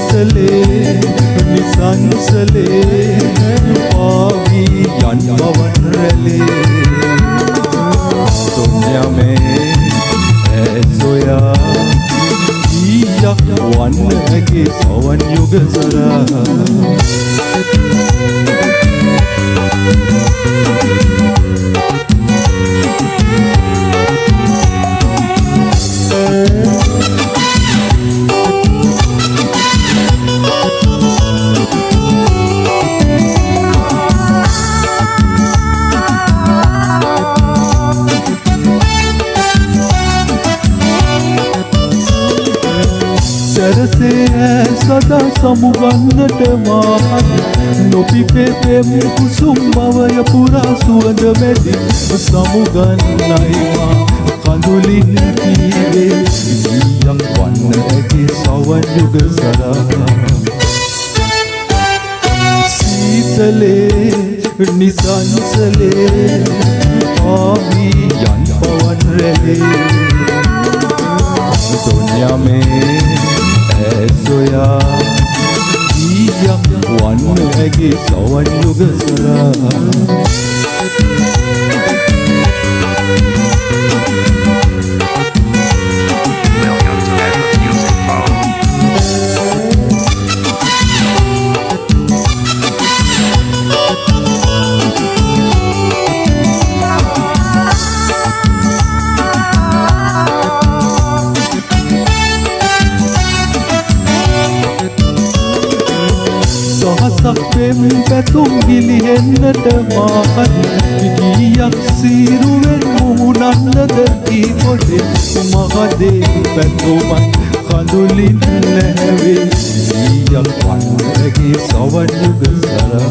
සීතලේ නිසංසලේ පාවි යන් පවන් රැළේ සොන්යමේ ඇසොයා ඊයක් වන්නගේ සවන් යුග සරා සරසේ සදා සමුගන්නට මාහත් නොපිපේ පෙම් කුසුම් බවය පුරා සුවඳ මැදි සමුගන්නයි මා කඳුලින් කීවේ ඊයක් වන්න ඇගේ සවන් යුග සරා සීතලේ නිසංසලේ ආවි යන් පවන් රැළේ සොන්යමේ ඇසොයා ඊයක් වන්න ඇගේ සවන් යුග සරා පෙම් පැතුම් ගිලිහෙන්නට මාහත් විකියක් සීරුවෙන් මුහුණන්නද කී පොඩේ මහදේ පැතුමත් කඳුලින් නැවේ ඊයක් වන්නගේ සවන් යුග සරා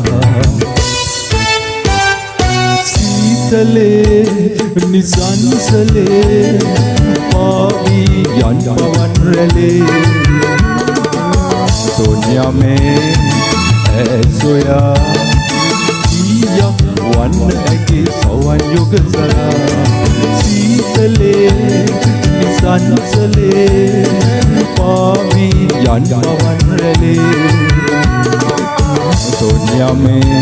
සීතලේ නිසංසලේ පාවි යන් පවන් රැළේ සොන්යමේ ඇසොයා ඊයක් වන්න ඇගේ සවන් යුග සරා සීතලේ නිසංසලේ පාවි යන් පවන් රැළේ සොන්යමේ